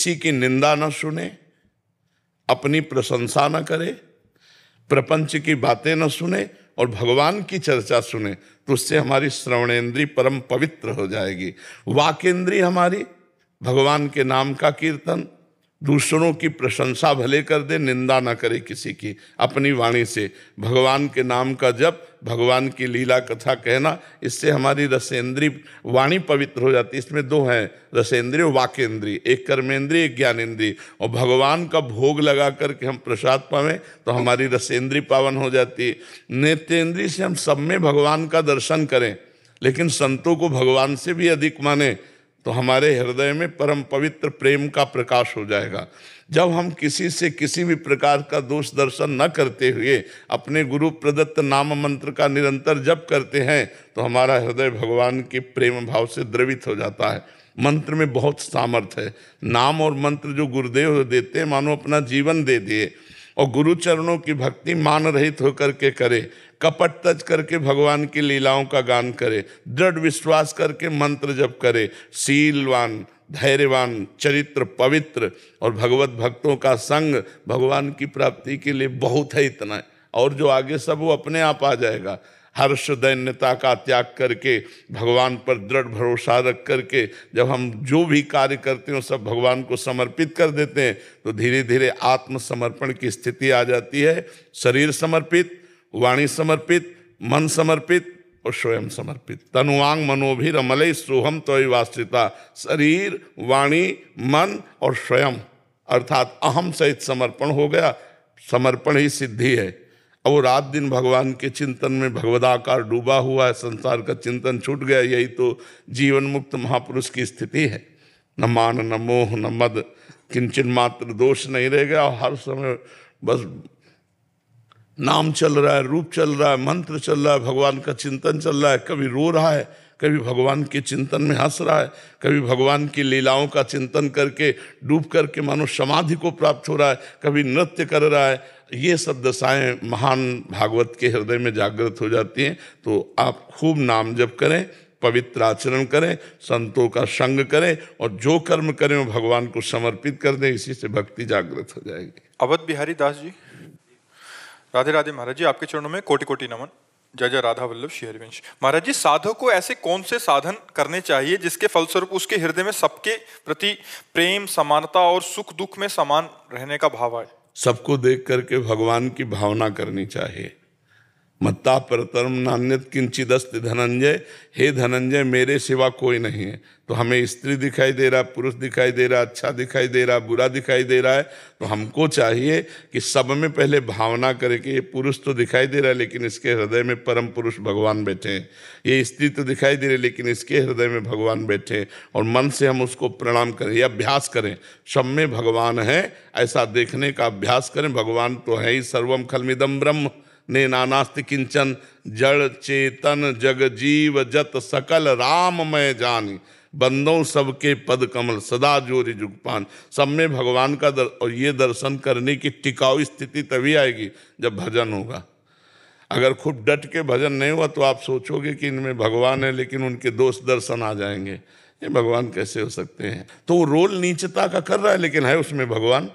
किसी की निंदा न सुने, अपनी प्रशंसा न करे, प्रपंच की बातें न सुने और भगवान की चर्चा सुने, तो उससे हमारी श्रवणेंद्री परम पवित्र हो जाएगी। वाकेंद्री हमारी भगवान के नाम का कीर्तन, दूसरों की प्रशंसा भले कर दे, निंदा ना करे किसी की, अपनी वाणी से भगवान के नाम का जप, भगवान की लीला कथा कहना, इससे हमारी रसेंद्री वाणी पवित्र हो जाती है। इसमें दो हैं, रसेंद्रिय और वाकेंद्री, एक कर्मेंद्री एक ज्ञानेंद्री। और भगवान का भोग लगा करके हम प्रसाद पावें तो हमारी रसेंद्री पावन हो जाती है। नेत्रेंद्री से हम सब में भगवान का दर्शन करें, लेकिन संतों को भगवान से भी अधिक माने तो हमारे हृदय में परम पवित्र प्रेम का प्रकाश हो जाएगा। जब हम किसी से किसी भी प्रकार का दोष दर्शन न करते हुए अपने गुरु प्रदत्त नाम मंत्र का निरंतर जप करते हैं तो हमारा हृदय भगवान के प्रेम भाव से द्रवित हो जाता है। मंत्र में बहुत सामर्थ्य है। नाम और मंत्र जो गुरुदेव देते हैं मानो अपना जीवन दे दिए। और गुरु चरणों की भक्ति मान रहित होकर के करे, कपट तज करके भगवान की लीलाओं का गान करे, दृढ़ विश्वास करके मंत्र जप करे, शीलवान, धैर्यवान, चरित्र पवित्र और भगवत भक्तों का संग भगवान की प्राप्ति के लिए बहुत है। इतना है, और जो आगे सब वो अपने आप आ जाएगा। हर्ष दैन्यता का त्याग करके भगवान पर दृढ़ भरोसा रख करके जब हम जो भी कार्य करते हैं सब भगवान को समर्पित कर देते हैं तो धीरे धीरे आत्मसमर्पण की स्थिति आ जाती है। शरीर समर्पित, वाणी समर्पित, मन समर्पित और स्वयं समर्पित। तनुवांग मनोभिर अमलय सोहम त्वयि वास्त्रिता। शरीर, वाणी, मन और स्वयं अर्थात अहम सहित समर्पण हो गया। समर्पण ही सिद्धि है। और वो रात दिन भगवान के चिंतन में भगवदाकार डूबा हुआ है, संसार का चिंतन छूट गया। यही तो जीवन मुक्त महापुरुष की स्थिति है। न मान, न मोह, न मद, किंचन मात्र दोष नहीं रह गया। हर समय बस नाम चल रहा है, रूप चल रहा है, मंत्र चल रहा है, भगवान का चिंतन चल रहा है। कभी रो रहा है, कभी भगवान के चिंतन में हंस रहा है, कभी भगवान की लीलाओं का चिंतन करके डूब करके मानो समाधि को प्राप्त हो रहा है, कभी नृत्य कर रहा है। ये सब दशाएं महान भागवत के हृदय में जागृत हो जाती हैं। तो आप खूब नाम जप करें, पवित्र आचरण करें, संतों का संग करें और जो कर्म करें वो भगवान को समर्पित कर दें। इसी से भक्ति जागृत हो जाएगी। अवध बिहारी दास जी। राधे राधे महाराज जी, आपके चरणों में कोटि कोटि नमन। जय जय राधा वल्लभ श्री हरिवंश। महाराज जी, साधक को ऐसे कौन से साधन करने चाहिए जिसके फलस्वरूप उसके हृदय में सबके प्रति प्रेम, समानता और सुख दुख में समान रहने का भाव आए? सबको देख करके भगवान की भावना करनी चाहिए। मत्ता परतरम नान्यत किंचिदस्ति धनंजय। हे धनंजय, मेरे सिवा कोई नहीं है। तो हमें स्त्री दिखाई दे रहा, पुरुष दिखाई दे रहा, अच्छा दिखाई दे रहा, बुरा दिखाई दे रहा है, तो हमको चाहिए कि सब में पहले भावना करें कि ये पुरुष तो दिखाई दे रहा है लेकिन इसके हृदय में परम पुरुष भगवान बैठे हैं। ये स्त्री तो दिखाई दे रही है लेकिन इसके हृदय में भगवान बैठे हैं। और मन से हम उसको प्रणाम करें, ये अभ्यास करें। सब में भगवान है ऐसा देखने का अभ्यास करें। भगवान तो है ही, सर्वम खलमिदम ब्रह्म ने नानास्ति किंचन। जड़ चेतन जग जीव जत सकल राम मैं जानी। बंदों सबके पद कमल सदा जोरी जुगपान। सब में भगवान का और ये दर्शन करने की टिकाऊ स्थिति तभी आएगी जब भजन होगा। अगर खूब डट के भजन नहीं हुआ तो आप सोचोगे कि इनमें भगवान है लेकिन उनके दोष दर्शन आ जाएंगे। ये भगवान कैसे हो सकते हैं? तो वो रोल नीचता का कर रहा है लेकिन है उसमें भगवान।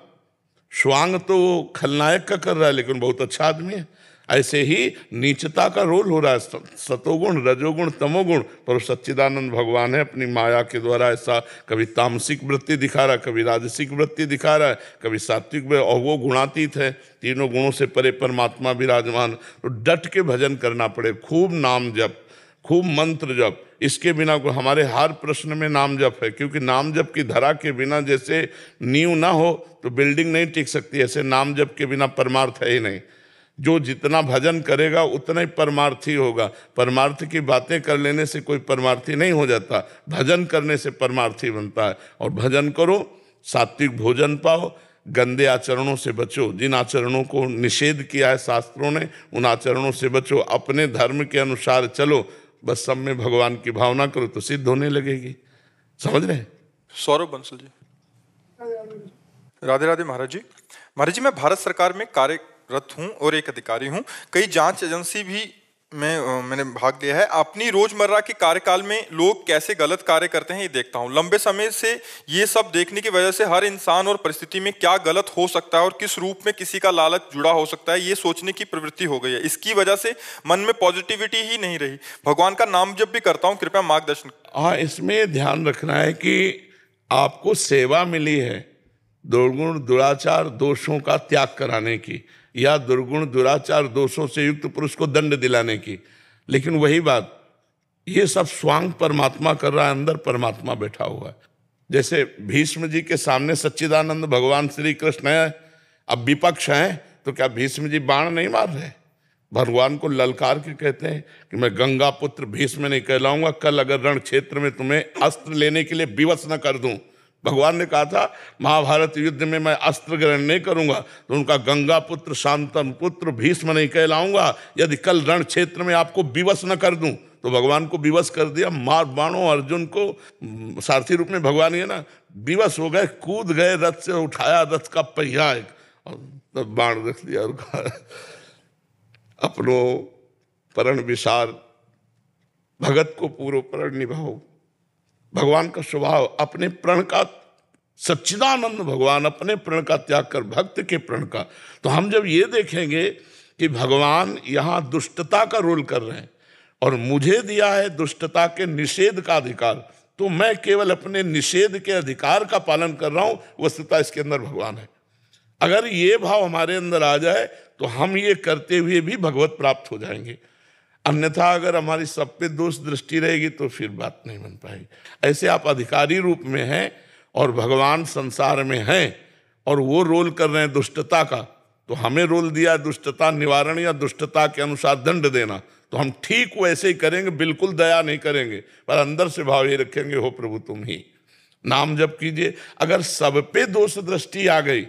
स्वांग तो खलनायक का कर रहा है लेकिन बहुत अच्छा आदमी है। ऐसे ही नीचता का रोल हो रहा है, सतोगुण, रजोगुण, तमोगुण, पर सच्चिदानंद भगवान है अपनी माया के द्वारा ऐसा कभी तामसिक वृत्ति दिखा रहा है, कभी राजसिक वृत्ति दिखा रहा है, कभी सात्विक, और वो गुणातीत है। तीनों गुणों से परे परमात्मा विराजमान। तो डट के भजन करना पड़े, खूब नाम जप, खूब मंत्र जप। इसके बिना को हमारे हर प्रश्न में नाम जप है, क्योंकि नाम जप की धरा के बिना जैसे नींव ना हो तो बिल्डिंग नहीं टिक सकती, ऐसे नाम जप के बिना परमार्थ है ही नहीं। जो जितना भजन करेगा उतना ही परमार्थी होगा। परमार्थ की बातें कर लेने से कोई परमार्थी नहीं हो जाता, भजन करने से परमार्थी बनता है। और भजन करो, सात्विक भोजन पाओ, गंदे आचरणों से बचो। जिन आचरणों को निषेध किया है शास्त्रों ने उन आचरणों से बचो, अपने धर्म के अनुसार चलो। बस सब में भगवान की भावना करो तो सिद्ध होने लगेगी। समझ रहे? सौरभ बंसल जी। राधे राधे महाराज जी। महाराज जी, मैं भारत सरकार में कार्यरत हूँ और एक अधिकारी हूँ। कई जांच एजेंसी भी मैंने भाग लिया है। अपनी रोजमर्रा के कार्यकाल में लोग कैसे गलत कार्य करते हैं ये देखता हूँ। लंबे समय से ये सब देखने की वजह से हर इंसान और परिस्थिति में क्या गलत हो सकता है और किस रूप में किसी का लालच जुड़ा हो सकता है, ये सोचने की प्रवृत्ति हो गई है। इसकी वजह से मन में पॉजिटिविटी ही नहीं रही। भगवान का नाम जब भी करता हूँ, कृपया मार्गदर्शन। हाँ, इसमें ध्यान रखना है कि आपको सेवा मिली है दुर्गुण दुराचार दोषों का त्याग कराने की, या दुर्गुण दुराचार दोषों से युक्त पुरुष को दंड दिलाने की। लेकिन वही बात, ये सब स्वांग परमात्मा कर रहा है, अंदर परमात्मा बैठा हुआ है। जैसे भीष्म जी के सामने सच्चिदानंद भगवान श्री कृष्ण है, अब विपक्ष है, तो क्या भीष्म जी बाण नहीं मार रहे? भगवान को ललकार के कहते हैं कि मैं गंगा पुत्र भीष्म नहीं कहलाऊंगा, कल अगर रण क्षेत्र में तुम्हें अस्त्र लेने के लिए विवश न कर दूं। भगवान ने कहा था महाभारत युद्ध में मैं अस्त्र ग्रहण नहीं करूंगा, तो उनका गंगा पुत्र शांतनु पुत्र भीष्म नहीं कहलाऊंगा यदि कल रण क्षेत्र में आपको विवश न कर दूं। तो भगवान को विवश कर दिया, मार बाणों अर्जुन को सारथी रूप में भगवान ये ना विवश हो गए, कूद गए, रथ से उठाया रथ का पहिया एक, और तब बाण रख दिया और कहा अपनो परण विसार भगत को पूर्व परण निभाओ। भगवान का स्वभाव अपने प्रण का, सच्चिदानंद भगवान अपने प्रण का त्याग कर भक्त के प्रण का। तो हम जब ये देखेंगे कि भगवान यहाँ दुष्टता का रोल कर रहे हैं और मुझे दिया है दुष्टता के निषेध का अधिकार, तो मैं केवल अपने निषेध के अधिकार का पालन कर रहा हूं, वस्तुतः इसके अंदर भगवान है। अगर ये भाव हमारे अंदर आ जाए तो हम ये करते हुए भी भगवत प्राप्त हो जाएंगे। अन्यथा अगर हमारी सब पे दोष दृष्टि रहेगी तो फिर बात नहीं बन पाएगी। ऐसे आप अधिकारी रूप में हैं और भगवान संसार में हैं और वो रोल कर रहे हैं दुष्टता का, तो हमें रोल दिया दुष्टता निवारण या दुष्टता के अनुसार दंड देना, तो हम ठीक वैसे ही करेंगे, बिल्कुल दया नहीं करेंगे, पर अंदर से भाव ये रखेंगे हो प्रभु तुम ही। नाम जप कीजिए। अगर सब पे दोष दृष्टि आ गई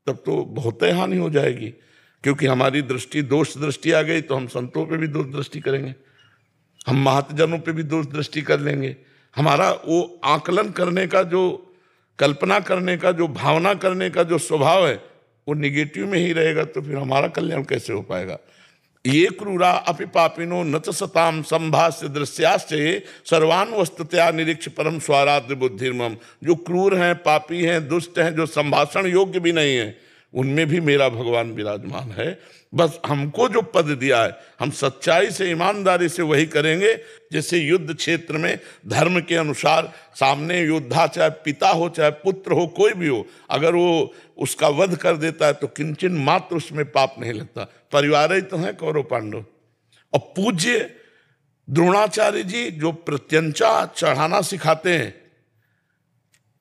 तब तो बहुत हानि हो जाएगी, क्योंकि हमारी दृष्टि दोष दृष्टि आ गई तो हम संतों पे भी दोष दृष्टि करेंगे, हम महतजनों पे भी दोष दृष्टि कर लेंगे। हमारा वो आकलन करने का जो, कल्पना करने का जो, भावना करने का जो स्वभाव है वो निगेटिव में ही रहेगा, तो फिर हमारा कल्याण कैसे हो पाएगा। ये क्रूरा अपि पापिनो न च सताम संभाष्य दृश्याश्चये सर्वान वस्तुतया निरीक्ष परम स्वाराध्य बुद्धिर्मम। जो क्रूर हैं, पापी हैं, दुष्ट हैं, जो संभाषण योग्य भी नहीं है, उनमें भी मेरा भगवान विराजमान है। बस हमको जो पद दिया है हम सच्चाई से ईमानदारी से वही करेंगे। जैसे युद्ध क्षेत्र में धर्म के अनुसार सामने योद्धा चाहे पिता हो चाहे पुत्र हो कोई भी हो, अगर वो उसका वध कर देता है तो किंचन मात्र उसमें पाप नहीं लगता। परिवार ही तो है कौरव पांडव। और पूज्य द्रोणाचार्य जी जो प्रत्यंचा चढ़ाना सिखाते हैं,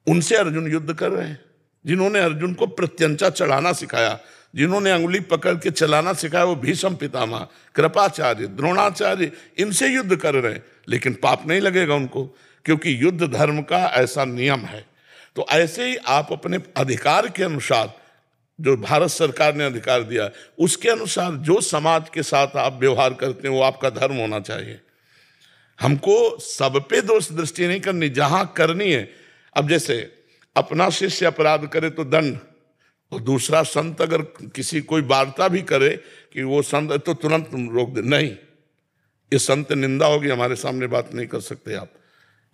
उनसे अर्जुन युद्ध कर रहे हैं। जिन्होंने अर्जुन को प्रत्यंचा चढ़ाना सिखाया, जिन्होंने अंगुली पकड़ के चलाना सिखाया, वो भीष्म पितामह, कृपाचार्य, द्रोणाचार्य, इनसे युद्ध कर रहे हैं। लेकिन पाप नहीं लगेगा उनको, क्योंकि युद्ध धर्म का ऐसा नियम है। तो ऐसे ही आप अपने अधिकार के अनुसार, जो भारत सरकार ने अधिकार दिया, उसके अनुसार जो समाज के साथ आप व्यवहार करते हैं वो आपका धर्म होना चाहिए। हमको सब पे दोष दृष्टि नहीं करनी, जहां करनी है। अब जैसे अपना शिष्य अपराध करे तो दंड, और दूसरा संत अगर किसी कोई वार्ता भी करे कि वो संत, तो तुरंत रोक दे, नहीं, ये संत निंदा होगी, हमारे सामने बात नहीं कर सकते आप।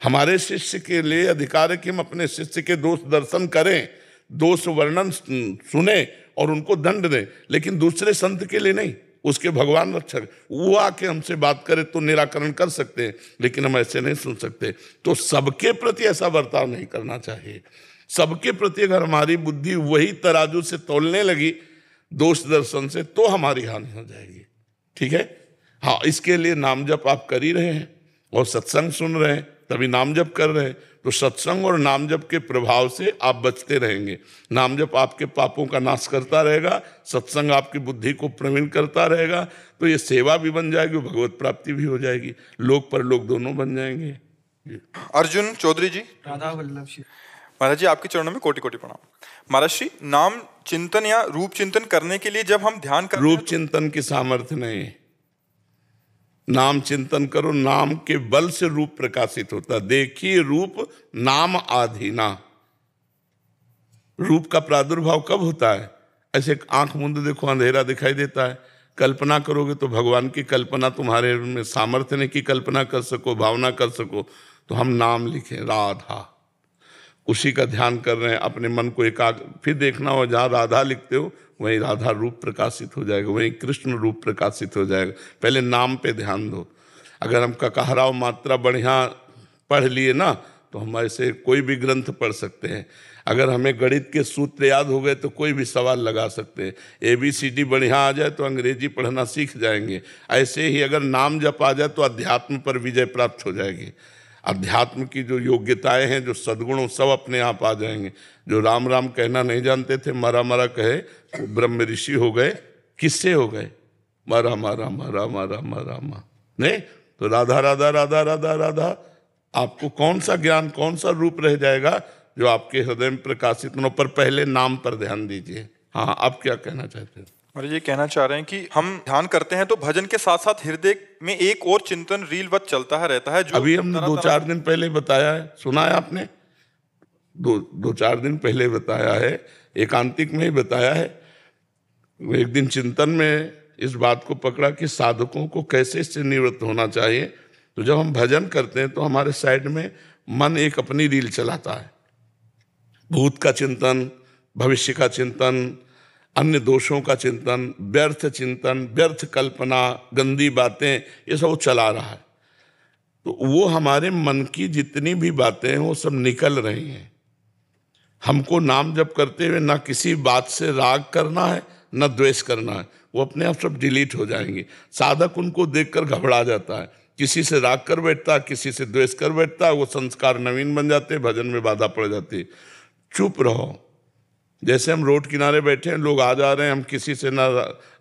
हमारे शिष्य के लिए अधिकार है कि हम अपने शिष्य के दोष दर्शन करें, दोष वर्णन सुने और उनको दंड दें, लेकिन दूसरे संत के लिए नहीं। उसके भगवान रक्षक वो आके हमसे बात करे तो निराकरण कर सकते हैं, लेकिन हम ऐसे नहीं सुन सकते। तो सबके प्रति ऐसा बर्ताव नहीं करना चाहिए। सबके प्रति अगर हमारी बुद्धि वही तराजू से तोलने लगी दोष दर्शन से, तो हमारी हानि हो जाएगी। ठीक है, हाँ, इसके लिए नाम जप आप कर ही रहे हैं और सत्संग सुन रहे हैं, तभी नाम जप कर रहे हैं। तो सत्संग और नाम जप के प्रभाव से आप बचते रहेंगे। नाम जप आपके पापों का नाश करता रहेगा, सत्संग आपकी बुद्धि को प्रवीण करता रहेगा, तो ये सेवा भी बन जाएगी, भगवत प्राप्ति भी हो जाएगी, लोक परलोक दोनों बन जाएंगे। अर्जुन चौधरी जी, राधा वल्लभ श्री महाराज जी आपके चरणों में कोटि कोटि प्रणाम। महाराज श्री, नाम चिंतन या रूप चिंतन करने के लिए जब हम ध्यान करते हैं, रूप चिंतन की सामर्थ्य नहीं। नाम चिंतन करो, नाम के बल से रूप प्रकाशित होता। देखिए रूप नाम आधीना। रूप का प्रादुर्भाव कब होता है? ऐसे आंख मूंद देखो, अंधेरा दिखाई देता है, कल्पना करोगे तो भगवान की कल्पना तुम्हारे में सामर्थ्य नहीं कि कल्पना कर सको, भावना कर सको। तो हम नाम लिखें राधा, उसी का ध्यान कर रहे हैं, अपने मन को एकाग्र। फिर देखना हो जहाँ राधा लिखते हो वहीं राधा रूप प्रकाशित हो जाएगा, वहीं कृष्ण रूप प्रकाशित हो जाएगा। पहले नाम पे ध्यान दो। अगर हम ककाहराव मात्रा बढ़िया पढ़ लिए ना तो हम ऐसे कोई भी ग्रंथ पढ़ सकते हैं। अगर हमें गणित के सूत्र याद हो गए तो कोई भी सवाल लगा सकते हैं। ABCD बढ़िया आ जाए तो अंग्रेजी पढ़ना सीख जाएंगे। ऐसे ही अगर नाम जप आ जाए तो अध्यात्म पर विजय प्राप्त हो जाएगी। अध्यात्म की जो योग्यताएं हैं, जो सद्गुण, सब अपने आप आ जाएंगे। जो राम राम कहना नहीं जानते थे, मरा मरा कहे, वो ब्रह्म ऋषि हो गए। किससे हो गए? मरा मरा मरा मरा मरा मा नहीं तो राधा राधा राधा राधा राधा। आपको कौन सा ज्ञान, कौन सा रूप रह जाएगा जो आपके हृदय में प्रकाशित हो? पर पहले नाम पर ध्यान दीजिए। हाँ, आप क्या कहना चाहते हैं? और ये कहना चाह रहे हैं कि हम ध्यान करते हैं तो भजन के साथ साथ हृदय में एक और चिंतन रीलवत चलता है रहता है, जो अभी हमने 2-4 दिन पहले बताया है, सुना है आपने? 2-4 दिन पहले बताया है, एकांतिक में ही बताया है। एक दिन चिंतन में इस बात को पकड़ा कि साधकों को कैसे इससे निवृत्त होना चाहिए। तो जब हम भजन करते हैं तो हमारे साइड में मन एक अपनी रील चलाता है। भूत का चिंतन, भविष्य का चिंतन, अन्य दोषों का चिंतन, व्यर्थ चिंतन, व्यर्थ कल्पना, गंदी बातें, ये सब चला रहा है। तो वो हमारे मन की जितनी भी बातें हैं वो सब निकल रही हैं। हमको नाम जप करते हुए ना किसी बात से राग करना है, ना द्वेष करना है, वो अपने आप सब डिलीट हो जाएंगे। साधक उनको देखकर घबरा जाता है, किसी से राग कर बैठता है, किसी से द्वेष कर बैठता है, वो संस्कार नवीन बन जाते हैं, भजन में बाधा पड़ जाती है। चुप रहो। जैसे हम रोड किनारे बैठे हैं, लोग आ जा रहे हैं, हम किसी से ना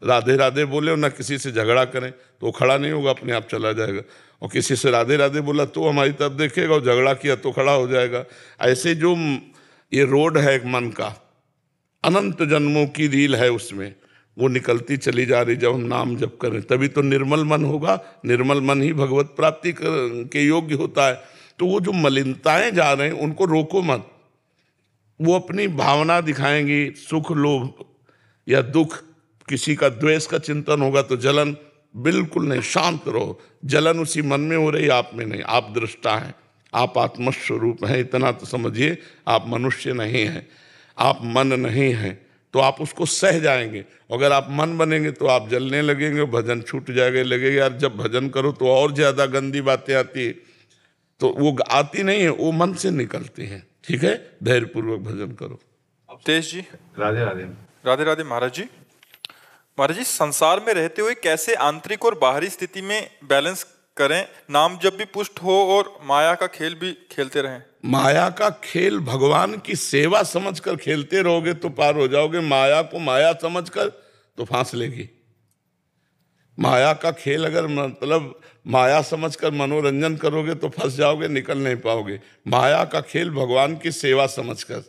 राधे राधे बोले और ना किसी से झगड़ा करें तो वो खड़ा नहीं होगा, अपने आप चला जाएगा। और किसी से राधे राधे बोला तो हमारी तरफ देखेगा, और झगड़ा किया तो खड़ा हो जाएगा। ऐसे जो ये रोड है मन का, अनंत जन्मों की रील है, उसमें वो निकलती चली जा रही। जब हम नाम जप करें तभी तो निर्मल मन होगा। निर्मल मन ही भगवत प्राप्ति के योग्य होता है। तो वो जो मलिनताएं जा रहे हैं उनको रोको मत। वो अपनी भावना दिखाएंगी, सुख, लोभ या दुख, किसी का द्वेष का चिंतन होगा तो जलन, बिल्कुल नहीं, शांत रहो। जलन उसी मन में हो रही, आप में नहीं। आप दृष्टा हैं, आप आत्मस्वरूप हैं, इतना तो समझिए। आप मनुष्य नहीं हैं, आप मन नहीं हैं, तो आप उसको सह जाएंगे। अगर आप मन बनेंगे तो आप जलने लगेंगे, भजन छूट जाएगा। लगेगा यार जब भजन करो तो और ज्यादा गंदी बातें आती है, तो वो आती नहीं है, वो मन से निकलती हैं। ठीक है, धैर्यपूर्वक भजन करो। तेज जी, राधे राधे। राधे राधे महाराज जी। महाराज जी, संसार में रहते हुए कैसे आंतरिक और बाहरी स्थिति में बैलेंस करें? नाम जब भी पुष्ट हो और माया का खेल भी खेलते रहें। माया का खेल भगवान की सेवा समझकर खेलते रहोगे तो पार हो जाओगे। माया को माया समझकर तो फांस लेगी। माया का खेल अगर मतलब माया समझकर मनोरंजन करोगे तो फंस जाओगे, निकल नहीं पाओगे। माया का खेल भगवान की सेवा समझकर,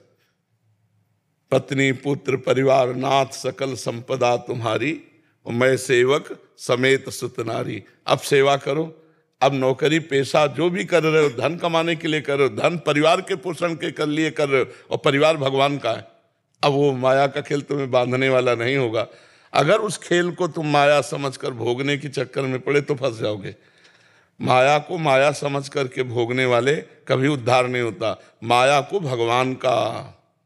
पत्नी पुत्र परिवार नाथ सकल संपदा तुम्हारी, मैं सेवक समेत सुत नारी। अब सेवा करो। अब नौकरी पेशा जो भी कर रहे हो, धन कमाने के लिए कर रहे हो, धन परिवार के पोषण के लिए कर रहे हो, और परिवार भगवान का है। अब वो माया का खेल तुम्हें बांधने वाला नहीं होगा। अगर उस खेल को तुम माया समझकर भोगने के चक्कर में पड़े तो फंस जाओगे। माया को माया समझ करके भोगने वाले कभी उद्धार नहीं होता। माया को भगवान का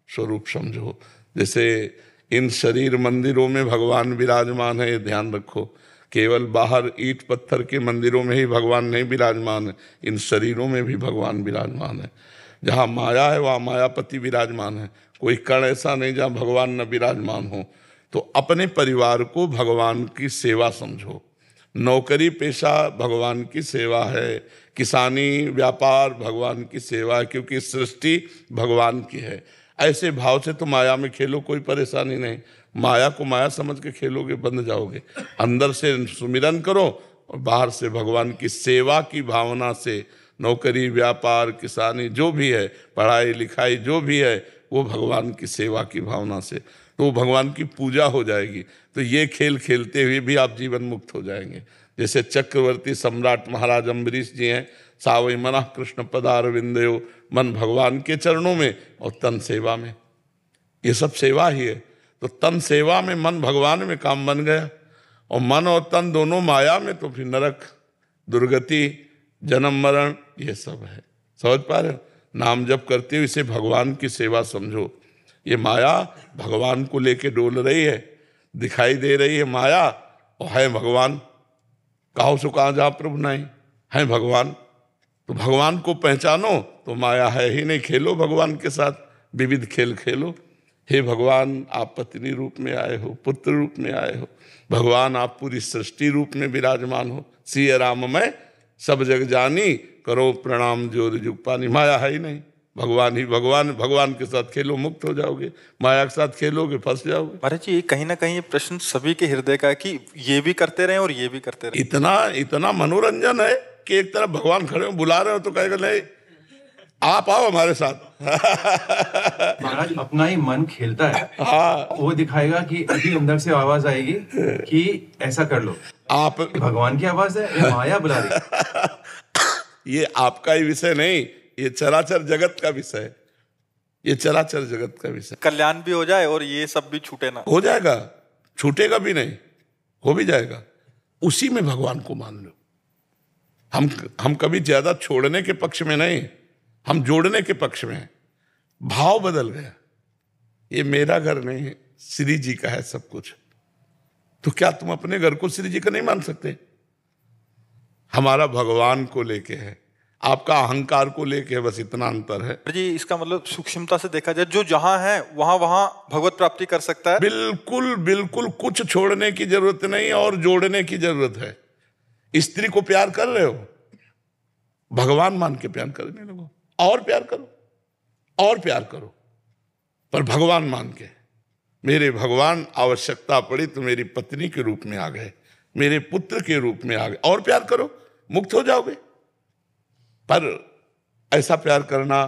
स्वरूप समझो। जैसे इन शरीर मंदिरों में भगवान विराजमान है, ये ध्यान रखो। केवल बाहर ईंट पत्थर के मंदिरों में ही भगवान नहीं विराजमान है, इन शरीरों में भी भगवान विराजमान है। जहाँ माया है वहाँ मायापति विराजमान है। कोई कण ऐसा नहीं जहाँ भगवान न विराजमान हो। तो अपने परिवार को भगवान की सेवा समझो। नौकरी पेशा भगवान की सेवा है, किसानी व्यापार भगवान की सेवा है, क्योंकि सृष्टि भगवान की है। ऐसे भाव से तो माया में खेलो, कोई परेशानी नहीं। माया को माया समझ के खेलोगे बंध जाओगे। अंदर से सुमिरन करो और बाहर से भगवान की सेवा की भावना से, नौकरी व्यापार किसानी जो भी है, पढ़ाई लिखाई जो भी है, वो भगवान की सेवा की भावना से, तो भगवान की पूजा हो जाएगी। तो ये खेल खेलते हुए भी आप जीवन मुक्त हो जाएंगे। जैसे चक्रवर्ती सम्राट महाराज अम्बरीश जी हैं, सावई मना कृष्ण पदारविंदयो, मन भगवान के चरणों में और तन सेवा में। ये सब सेवा ही है। तो तन सेवा में मन भगवान में काम बन गया। और मन और तन दोनों माया में, तो फिर नरक, दुर्गति, जन्म मरण ये सब है। समझ पा रहे हो? नाम जप करते हो इसे भगवान की सेवा समझो। ये माया भगवान को लेके डोल रही है, दिखाई दे रही है माया, और है भगवान। कहो सो कहाँ जहाँ प्रभु नहीं है भगवान। तो भगवान को पहचानो तो माया है ही नहीं। खेलो भगवान के साथ, विविध खेल खेलो। हे भगवान, आप पत्नी रूप में आए हो, पुत्र रूप में आए हो। भगवान, आप पूरी सृष्टि रूप में विराजमान हो। सिय राम मैं सब जग जानी, करो प्रणाम जोर जुग पानी। माया है ही नहीं, भगवान ही भगवान। भगवान के साथ खेलो, मुक्त हो जाओगे। माया के साथ खेलोगे, फंस जाओगे। महाराज जी, कहीं ना कहीं ये प्रश्न सभी के हृदय का है कि ये भी करते रहे और ये भी करते रहे। इतना मनोरंजन है कि एक तरफ भगवान खड़े हो, बुला रहे हो तो कहेगा नहीं आप आओ हमारे साथ। महाराज अपना ही मन खेलता है। हाँ, वो दिखाएगा कि अभी अंदर से आवाज आएगी कि ऐसा कर लो। आप भगवान की आवाज है या माया बुला रही है? ये आपका ही विषय नहीं, ये चराचर जगत का विषय है। ये चराचर जगत का विषय। कल्याण भी हो जाए और ये सब भी छूटे ना। हो जाएगा, छूटेगा भी नहीं, हो भी जाएगा। उसी में भगवान को मान लो। हम कभी ज्यादा छोड़ने के पक्ष में नहीं, हम जोड़ने के पक्ष में हैं। भाव बदल गया। ये मेरा घर नहीं है, श्री जी का है सब कुछ। तो क्या तुम अपने घर को श्री जी का नहीं मान सकते? हमारा भगवान को लेके है, आपका अहंकार को लेके है, बस इतना अंतर है जी। इसका मतलब सूक्ष्मता से देखा जाए, जो जहां है वहां भगवत प्राप्ति कर सकता है। बिल्कुल बिल्कुल, कुछ छोड़ने की जरूरत नहीं और जोड़ने की जरूरत है। स्त्री को प्यार कर रहे हो, भगवान मान के प्यार करने लगो, और प्यार करो, और प्यार करो, पर भगवान मान के। मेरे भगवान आवश्यकता पड़ी तो मेरी पत्नी के रूप में आ गए, मेरे पुत्र के रूप में आ गए, और प्यार करो, मुक्त हो जाओगे। पर ऐसा प्यार करना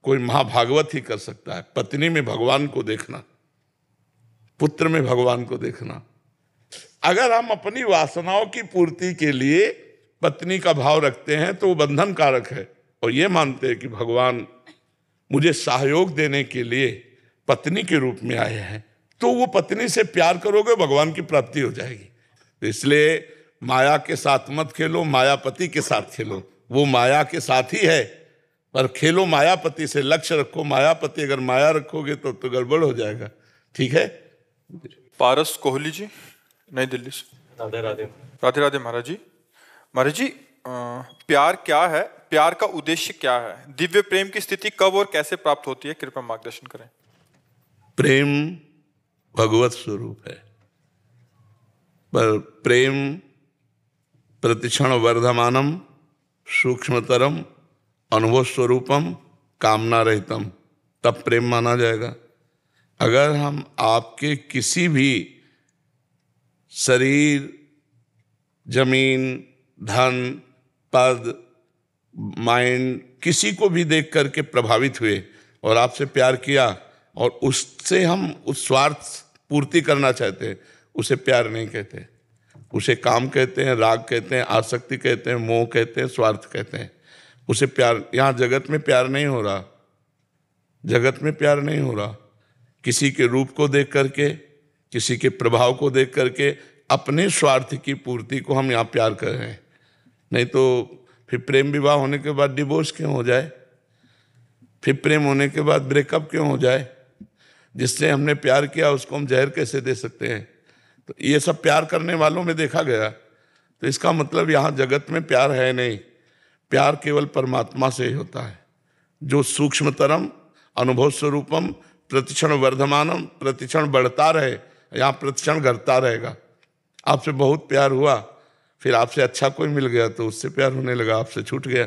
कोई महाभागवत ही कर सकता है। पत्नी में भगवान को देखना, पुत्र में भगवान को देखना। अगर हम अपनी वासनाओं की पूर्ति के लिए पत्नी का भाव रखते हैं तो वो बंधन कारक है, और ये मानते हैं कि भगवान मुझे सहयोग देने के लिए पत्नी के रूप में आए हैं, तो वो पत्नी से प्यार करोगे, भगवान की प्राप्ति हो जाएगी। तो इसलिए माया के साथ मत खेलो, मायापति के साथ खेलो। वो माया के साथ ही है, पर खेलो मायापति से। लक्ष्य रखो मायापति, अगर माया रखोगे तो गड़बड़ हो जाएगा। ठीक है? पारस कोहली जी, नई दिल्ली से। राधे राधे। राधे राधे महाराज जी। महाराज जी, प्यार क्या है? प्यार का उद्देश्य क्या है? दिव्य प्रेम की स्थिति कब और कैसे प्राप्त होती है? कृपया मार्गदर्शन करें। प्रेम भगवत स्वरूप है, पर प्रेम प्रतिक्षण वर्धमानम, सूक्ष्मतरम, अनुभव स्वरूपम, कामना रहितम, तब प्रेम माना जाएगा। अगर हम आपके किसी भी शरीर, जमीन, धन, पद, माइंड, किसी को भी देख करके प्रभावित हुए और आपसे प्यार किया और उससे हम उस स्वार्थ पूर्ति करना चाहते हैं, उसे प्यार नहीं कहते, उसे काम कहते हैं, राग कहते हैं, आसक्ति कहते हैं, मोह कहते हैं, स्वार्थ कहते हैं। उसे प्यार, यहाँ जगत में प्यार नहीं हो रहा, जगत में प्यार नहीं हो रहा। किसी के रूप को देख करके, किसी के प्रभाव को देख करके अपने स्वार्थ की पूर्ति को हम यहाँ प्यार कर रहे हैं। नहीं तो फिर प्रेम विवाह होने के बाद डिवोर्स क्यों हो जाए, फिर प्रेम होने के बाद ब्रेकअप क्यों हो जाए? जिससे हमने प्यार किया उसको हम जहर कैसे दे सकते हैं? तो ये सब प्यार करने वालों में देखा गया। तो इसका मतलब यहाँ जगत में प्यार है नहीं, प्यार केवल परमात्मा से ही होता है, जो सूक्ष्मतरम, अनुभव स्वरूपम, प्रतिक्षण वर्धमानम, प्रतिक्षण बढ़ता रहे, यहाँ प्रतिक्षण घटता रहेगा। आपसे बहुत प्यार हुआ, फिर आपसे अच्छा कोई मिल गया तो उससे प्यार होने लगा, आपसे छूट गया।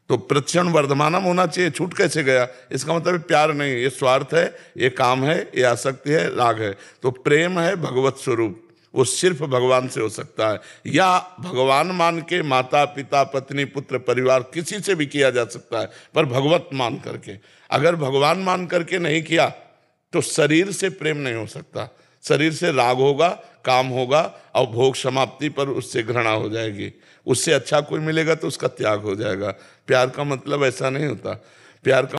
तो प्रतिक्षण वर्धमानम होना चाहिए, छूट कैसे गया? इसका मतलब प्यार नहीं, ये स्वार्थ है, ये काम है, ये आसक्ति है, राग है। तो प्रेम है भगवत स्वरूप, वो सिर्फ भगवान से हो सकता है, या भगवान मान के माता पिता पत्नी पुत्र परिवार किसी से भी किया जा सकता है, पर भगवत मान करके। अगर भगवान मान करके नहीं किया तो शरीर से प्रेम नहीं हो सकता, शरीर से राग होगा, काम होगा, और भोग समाप्ति पर उससे घृणा हो जाएगी। उससे अच्छा कोई मिलेगा तो उसका त्याग हो जाएगा। प्यार का मतलब ऐसा नहीं होता। प्यार का